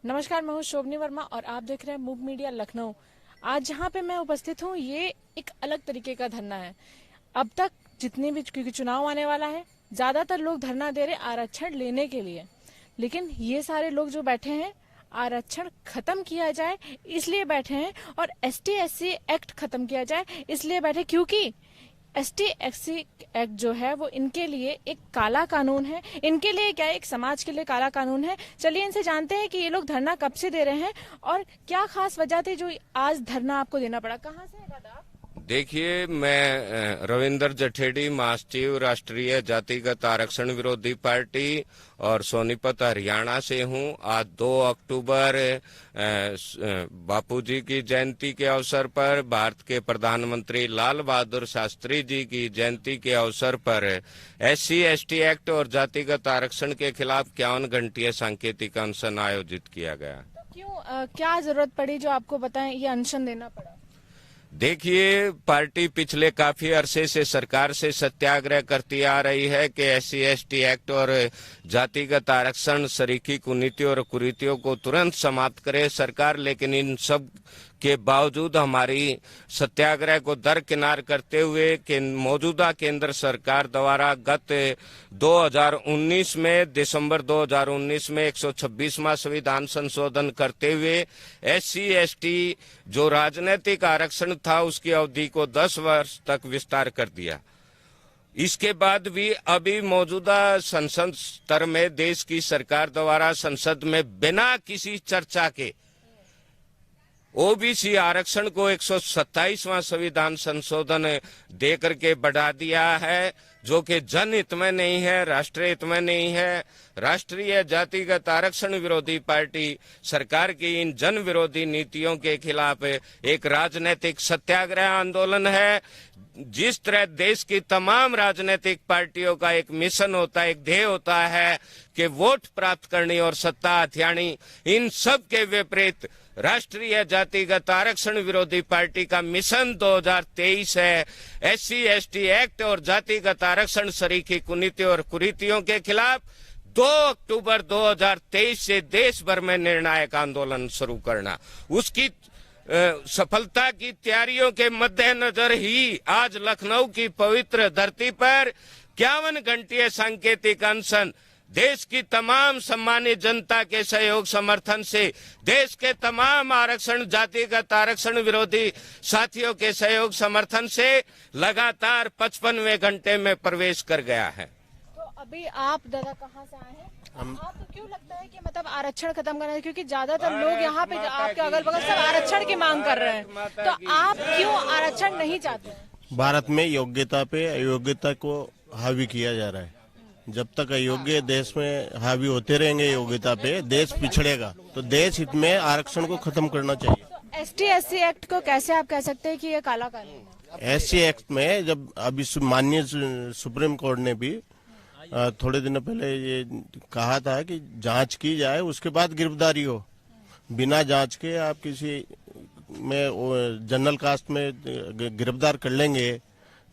नमस्कार, मैं हूँ शोभनी वर्मा और आप देख रहे हैं मूव मीडिया लखनऊ। आज जहाँ पे मैं उपस्थित हूँ ये एक अलग तरीके का धरना है। अब तक जितने भी, क्योंकि चुनाव आने वाला है, ज्यादातर लोग धरना दे रहे आरक्षण लेने के लिए, लेकिन ये सारे लोग जो बैठे हैं आरक्षण खत्म किया जाए इसलिए बैठे हैं और एसटी एससी एक्ट खत्म किया जाए इसलिए बैठे, क्योंकि एसटी एससी एक्ट जो है वो इनके लिए एक काला कानून है। इनके लिए क्या, एक समाज के लिए काला कानून है। चलिए इनसे जानते हैं कि ये लोग धरना कब से दे रहे हैं और क्या खास वजह थी जो आज धरना आपको देना पड़ा। कहाँ से है दादा आप? देखिए, मैं रविंदर जठेड़ी, महासचिव राष्ट्रीय जातिगत आरक्षण विरोधी पार्टी और सोनीपत हरियाणा से हूं। आज 2 अक्टूबर बापूजी की जयंती के अवसर पर, भारत के प्रधानमंत्री लाल बहादुर शास्त्री जी की जयंती के अवसर पर एससी एसटी एक्ट और जातिगत आरक्षण के खिलाफ 51 घंटीय सांकेतिक अनशन आयोजित किया गया। तो क्यों, क्या जरूरत पड़ी जो आपको बताएं ये अनशन देना पड़ा? देखिए, पार्टी पिछले काफी अरसे से सरकार से सत्याग्रह करती आ रही है कि एससी एसटी एक्ट और जातिगत आरक्षण सरीखी कुनीतियों और कुरीतियों को तुरंत समाप्त करे सरकार, लेकिन इन सब के बावजूद हमारी सत्याग्रह को दरकिनार करते हुए कि मौजूदा केंद्र सरकार द्वारा गत 2019 में, दिसंबर 2019 में 126वां संविधान संशोधन करते हुए एससी एसटी जो राजनीतिक आरक्षण था उसकी अवधि को 10 वर्ष तक विस्तार कर दिया। इसके बाद भी अभी मौजूदा संसद स्तर में देश की सरकार द्वारा संसद में बिना किसी चर्चा के ओबीसी आरक्षण को 127वां संविधान संशोधन दे करके बढ़ा दिया है, जो कि जनहित में नहीं है, राष्ट्रीय हित में नहीं है। राष्ट्रीय जातिगत आरक्षण विरोधी पार्टी सरकार की इन जन विरोधी नीतियों के खिलाफ एक राजनीतिक सत्याग्रह आंदोलन है। जिस तरह देश की तमाम राजनीतिक पार्टियों का एक मिशन होता है, एक ध्येय होता है कि वोट प्राप्त करनी और सत्ता हथियानी, इन सब के विपरीत राष्ट्रीय जातिगत आरक्षण विरोधी पार्टी का मिशन 2023 है एससी एसटी एक्ट और जातिगत आरक्षण सरीखी कुनीतियों और कुरीतियों के खिलाफ 2 अक्टूबर 2023 से देश भर में निर्णायक आंदोलन शुरू करना। उसकी सफलता की तैयारियों के मद्देनजर ही आज लखनऊ की पवित्र धरती पर 51 घंटीय सांकेतिक अनशन देश की तमाम सम्मानित जनता के सहयोग समर्थन से, देश के तमाम आरक्षण जातिगत आरक्षण विरोधी साथियों के सहयोग समर्थन से लगातार 55वें घंटे में प्रवेश कर गया है। तो अभी आप दादा कहाँ से आए हैं? आपको क्यों लगता है कि मतलब आरक्षण खत्म करना है? क्योंकि ज्यादातर लोग यहाँ पे आपके अगल बगल सब आरक्षण की मांग कर रहे हैं, तो आप क्यों आरक्षण नहीं चाहते हैं? भारत में योग्यता पे अयोग्यता को हावी किया जा रहा है। जब तक अयोग्य देश में हावी होते रहेंगे योग्यता पे, देश पिछड़ेगा। तो देश हित में आरक्षण को खत्म करना चाहिए। तो एसटी एससी एक्ट को कैसे आप कह सकते हैं कि ये काला कानून है? एससी एक्ट में जब अभी माननीय सुप्रीम कोर्ट ने भी थोड़े दिनों पहले ये कहा था कि जांच की जाए, उसके बाद गिरफ्तारी हो। बिना जांच के आप किसी में जनरल कास्ट में गिरफ्तार कर लेंगे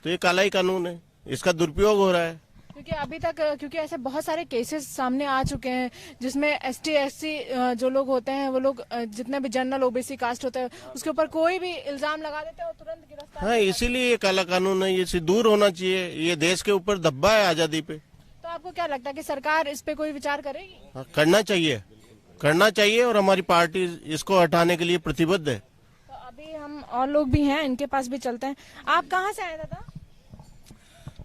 तो ये काला ही कानून है, इसका दुरुपयोग हो रहा है। क्योंकि अभी तक, क्योंकि ऐसे बहुत सारे केसेस सामने आ चुके हैं जिसमें एसटी एससी जो लोग होते हैं वो लोग, जितने भी जनरल ओबीसी कास्ट होते हैं उसके ऊपर कोई भी इल्जाम लगा देते हैं और तुरंत गिरफ्तार। हाँ, इसीलिए ये काला कानून है, ये दूर होना चाहिए। ये देश के ऊपर धब्बा है आजादी पे। तो आपको क्या लगता है कि सरकार इस पे कोई विचार करेगी? हाँ, करना चाहिए और हमारी पार्टी इसको हटाने के लिए प्रतिबद्ध है। तो अभी हम और लोग भी हैं, इनके पास भी चलते हैं। आप कहाँ से आए दादा?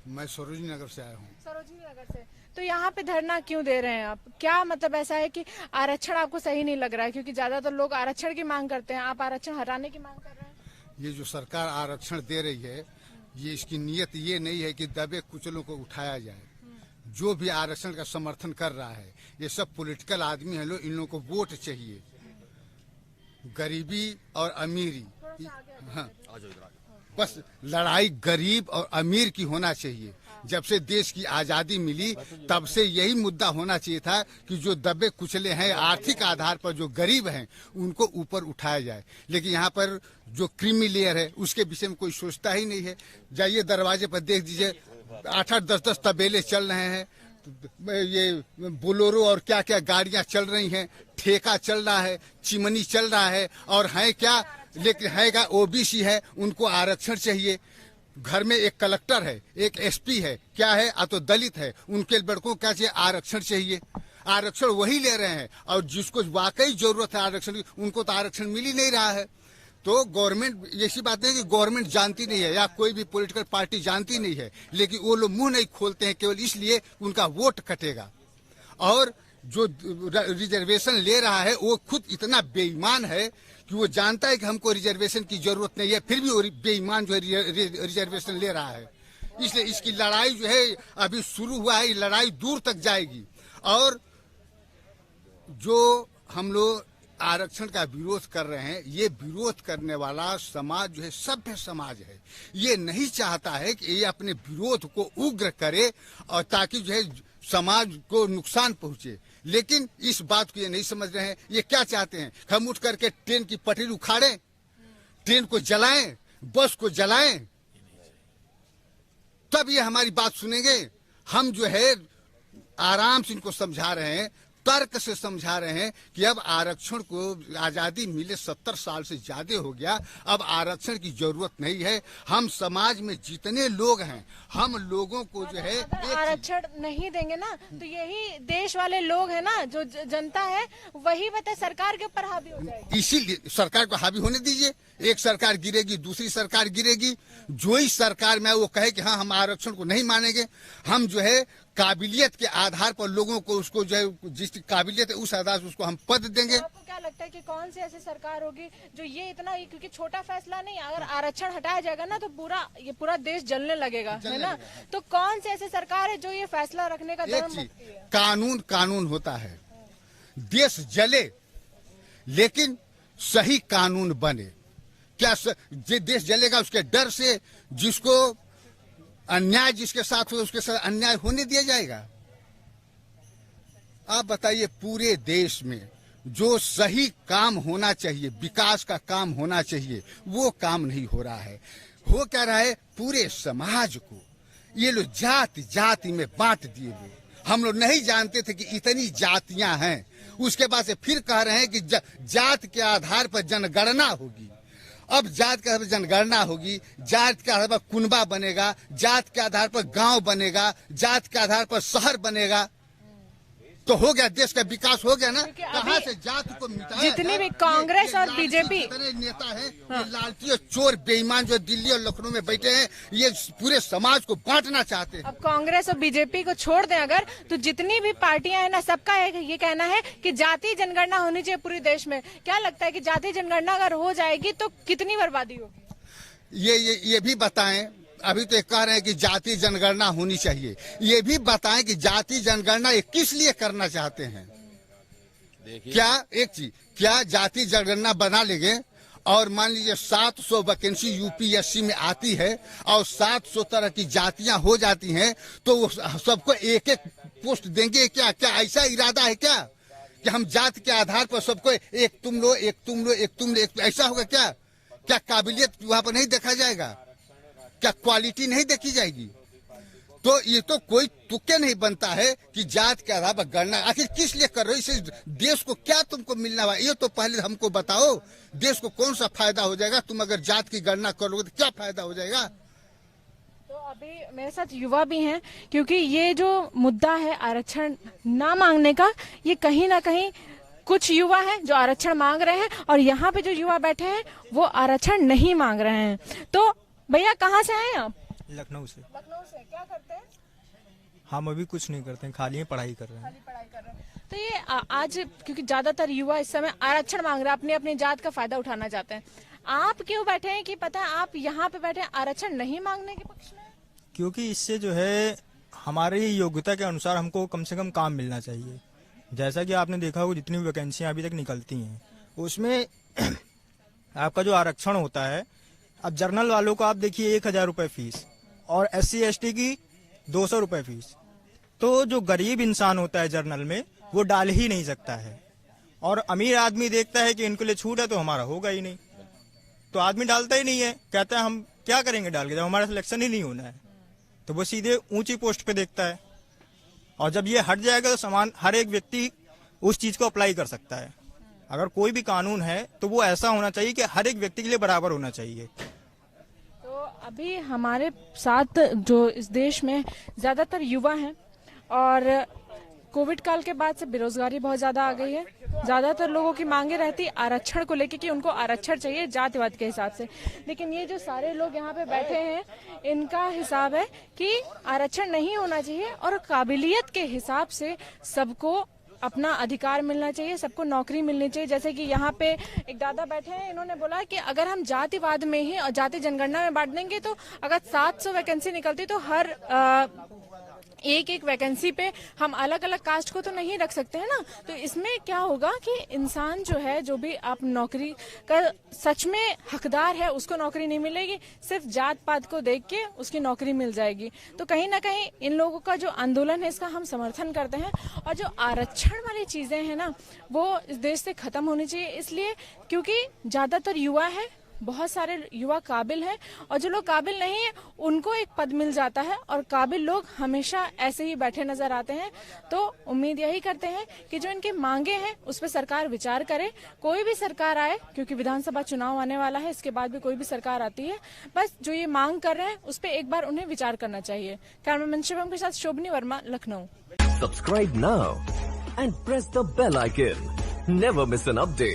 मैं सरोजनी नगर से आया हूँ। सरोजनी नगर से। तो यहाँ पे धरना क्यों दे रहे हैं आप? क्या मतलब ऐसा है कि आरक्षण आपको सही नहीं लग रहा है? क्योंकि ज्यादातर लोग आरक्षण की मांग करते हैं, आप आरक्षण हटाने की मांग कर रहे हैं। ये जो सरकार आरक्षण दे रही है, ये इसकी नीयत ये नहीं है कि दबे कुचलों को उठाया जाए। जो भी आरक्षण का समर्थन कर रहा है ये सब पॉलिटिकल आदमी है, इन लोगों को वोट चाहिए। गरीबी और अमीरी, हाँ, बस लड़ाई गरीब और अमीर की होना चाहिए। जब से देश की आजादी मिली तब से यही मुद्दा होना चाहिए था कि जो दबे कुचले हैं, आर्थिक आधार पर जो गरीब हैं, उनको ऊपर उठाया जाए। लेकिन यहाँ पर जो क्रीमी लेयर है उसके विषय में कोई सोचता ही नहीं है। जाइए दरवाजे पर देख दीजिए, 8-8, 10-10 तबेले चल रहे हैं। ये बोलेरो और क्या क्या गाड़ियां चल रही हैं, ठेका चल रहा है, चिमनी चल रहा है, और है क्या, लेकिन है क्या, ओबीसी है, उनको आरक्षण चाहिए। घर में एक कलेक्टर है, एक एसपी है, क्या है, तो दलित है, उनके लड़कों को क्या चाहिए, आरक्षण चाहिए। आरक्षण वही ले रहे हैं, और जिसको वाकई जरूरत है आरक्षण की, उनको तो आरक्षण मिल ही नहीं रहा है। तो गवर्नमेंट, ऐसी बात नहीं कि गवर्नमेंट जानती नहीं है या कोई भी पॉलिटिकल पार्टी जानती नहीं है, लेकिन वो लोग मुंह नहीं खोलते हैं केवल इसलिए उनका वोट कटेगा। और जो रिजर्वेशन ले रहा है वो खुद इतना बेईमान है कि वो जानता है कि हमको रिजर्वेशन की जरूरत नहीं है, फिर भी वो बेईमान जो है रिजर्वेशन ले रहा है। इसलिए इसकी लड़ाई जो है अभी शुरू हुआ है, ये लड़ाई दूर तक जाएगी। और जो हम लोग आरक्षण का विरोध कर रहे हैं, ये विरोध करने वाला समाज जो है सभ्य समाज है। ये नहीं चाहता है कि ये अपने विरोध को उग्र करे और ताकि जो है समाज को नुकसान पहुंचे। लेकिन इस बात को ये नहीं समझ रहे हैं। ये क्या चाहते हैं, हम उठ करके ट्रेन की पटरी उखाड़ें, ट्रेन को जलाएं, बस को जलाएं, तब ये हमारी बात सुनेंगे। हम जो है आराम से इनको समझा रहे हैं, तर्क से समझा रहे हैं कि अब आरक्षण को आजादी मिले 70 साल से ज्यादा हो गया, अब आरक्षण की जरूरत नहीं है। हम समाज में जितने लोग हैं, हम लोगों को जो है अगर आरक्षण नहीं देंगे ना, तो यही देश वाले लोग हैं ना, जो जनता है, वही बता सरकार के ऊपर हावी हो जाएगी। इसीलिए सरकार को हावी होने दीजिए। एक सरकार गिरेगी, दूसरी सरकार गिरेगी। जो ही सरकार में वो कहे कि हाँ हम आरक्षण को नहीं मानेंगे, हम जो है काबिलियत के आधार पर लोगों को, उसको जो है जिस काबिलियत है उस आधार से उसको हम पद देंगे। आपको क्या लगता है कि कौन सी ऐसी सरकार होगी जो ये इतना, क्योंकि छोटा फैसला नहीं, अगर आरक्षण हटाया जाएगा ना तो पूरा देश जलने लगेगा, है ना। तो कौन सी ऐसी सरकार है जो ये फैसला रखने का एक चीज, कानून होता है, देश जले लेकिन सही कानून बने। क्या देश जलेगा उसके डर से, जिसको अन्याय जिसके साथ हो उसके साथ अन्याय होने दिया जाएगा? आप बताइए, पूरे देश में जो सही काम होना चाहिए, विकास का काम होना चाहिए, वो काम नहीं हो रहा है। हो क्या रहा है, पूरे समाज को ये लोग जाति जाति में बांट दिए लोग। हम लोग नहीं जानते थे कि इतनी जातियां हैं। उसके बाद से फिर कह रहे हैं कि जात के आधार पर जनगणना होगी। अब जात के आधार पर जनगणना होगी, जात के आधार पर कुनबा बनेगा, जात के आधार पर गांव बनेगा, जात के आधार पर शहर बनेगा, तो हो गया, देश का विकास हो गया ना। कहाँ से जात को मिटाया? जितनी भी कांग्रेस और बीजेपी जितने नेता हैं, ये लालची और चोर बेईमान जो दिल्ली और लखनऊ में बैठे हैं, ये पूरे समाज को बांटना चाहते हैं। अब कांग्रेस और बीजेपी को छोड़ दें अगर, तो जितनी भी पार्टियां हैं ना, सबका ये कहना है कि जाति जनगणना होनी चाहिए पूरे देश में। क्या लगता है कि जाति जनगणना अगर हो जाएगी तो कितनी बर्बादी होगी? ये भी बताएं। अभी तो कह रहे हैं कि जाति जनगणना होनी चाहिए, ये भी बताएं कि जाति जनगणना ये किस लिए करना चाहते हैं। क्या एक चीज, क्या जाति जनगणना बना लेंगे और मान लीजिए 700 वैकेंसी यूपीएससी में आती है और 700 तरह की जातियां हो जाती हैं, तो वो सबको एक एक पोस्ट देंगे? क्या क्या ऐसा इरादा है क्या कि हम जाति के आधार पर सबको एक तुम लो, एक तुम लो, एक तुम लो, ऐसा होगा क्या? क्या काबिलियत वहां पर नहीं देखा जाएगा? क्या क्वालिटी नहीं देखी जाएगी? तो ये तो कोई तुक्के नहीं बनता है कि जात के आधार पर गणना आखिर किस लिए कर रहे हो? इससे देश को क्या तुमको मिलना हुआ, ये तो पहले हमको बताओ। देश को कौन सा फायदा हो जाएगा तुम अगर जात की गणना करोगे तो? क्या फायदा हो जाएगा? तो अभी मेरे साथ युवा भी हैं, क्योंकि ये जो मुद्दा है आरक्षण ना मांगने का, ये कहीं ना कहीं कुछ युवा हैं जो आरक्षण मांग रहे हैं, और यहाँ पे जो युवा बैठे हैं वो आरक्षण नहीं मांग रहे हैं। तो भैया कहाँ से आए आप? लखनऊ से। लखनऊ से। क्या करते हैं? हम अभी कुछ नहीं करते हैं, खाली पढ़ाई कर रहे हैं। खाली पढ़ाई कर रहे हैं। तो ये आज क्योंकि ज्यादातर युवा इस समय आरक्षण मांग रहे हैं, अपने अपने जात का फायदा उठाना चाहते हैं, आप क्यों बैठे हैं कि पता है आप यहाँ पे बैठे हैं आरक्षण नहीं मांगने के पक्ष में? क्योंकि इससे जो है हमारी योग्यता के अनुसार हमको कम से कम काम मिलना चाहिए। जैसा कि आपने देखा होगा जितनी वैकेंसियां अभी तक निकलती हैं उसमें आपका जो आरक्षण होता है, अब जर्नल वालों को आप देखिए 1000 रुपये फीस और SC ST की 200 रुपये फीस। तो जो गरीब इंसान होता है जर्नल में वो डाल ही नहीं सकता है, और अमीर आदमी देखता है कि इनके लिए छूट है तो हमारा होगा ही नहीं, तो आदमी डालता ही नहीं है। कहता है हम क्या करेंगे डाल के जब हमारा सिलेक्शन ही नहीं होना है, तो वो सीधे ऊंची पोस्ट पे देखता है। और जब ये हट जाएगा तो समान हर एक व्यक्ति उस चीज को अप्लाई कर सकता है। अगर कोई भी कानून है तो वो ऐसा होना चाहिए कि हर एक व्यक्ति के लिए बराबर होना चाहिए। तो अभी हमारे साथ जो इस देश में ज्यादातर युवा हैं और कोविड काल के बाद से बेरोजगारी बहुत ज्यादा आ गई है। ज्यादातर लोगों की मांगे रहती आरक्षण को लेकर कि उनको आरक्षण चाहिए जातिवाद के हिसाब से, लेकिन ये जो सारे लोग यहाँ पे बैठे हैं इनका हिसाब है कि आरक्षण नहीं होना चाहिए और काबिलियत के हिसाब से सबको अपना अधिकार मिलना चाहिए, सबको नौकरी मिलनी चाहिए। जैसे कि यहाँ पे एक दादा बैठे हैं, इन्होंने बोला कि अगर हम जातिवाद में ही और जाति जनगणना में बांट देंगे तो अगर 700 वैकेंसी निकलती तो हर एक एक वैकेंसी पे हम अलग अलग कास्ट को तो नहीं रख सकते हैं ना। तो इसमें क्या होगा कि इंसान जो है, जो भी आप नौकरी का सच में हकदार है उसको नौकरी नहीं मिलेगी, सिर्फ जात पात को देख के उसकी नौकरी मिल जाएगी। तो कहीं ना कहीं इन लोगों का जो आंदोलन है इसका हम समर्थन करते हैं और जो आरक्षण वाली चीजें हैं ना वो इस देश से खत्म होनी चाहिए। इसलिए क्योंकि ज्यादातर युवा है, बहुत सारे युवा काबिल हैं और जो लोग काबिल नहीं है उनको एक पद मिल जाता है और काबिल लोग हमेशा ऐसे ही बैठे नजर आते हैं। तो उम्मीद यही करते हैं कि जो इनके मांगे हैं उस पर सरकार विचार करे, कोई भी सरकार आए, क्योंकि विधानसभा चुनाव आने वाला है, इसके बाद भी कोई भी सरकार आती है, बस जो ये मांग कर रहे हैं उस पर एक बार उन्हें विचार करना चाहिए। कैमरामैन शिवम के साथ शोभनी Verma, Lucknow. Subscribe now and press the bell icon. Never miss an update.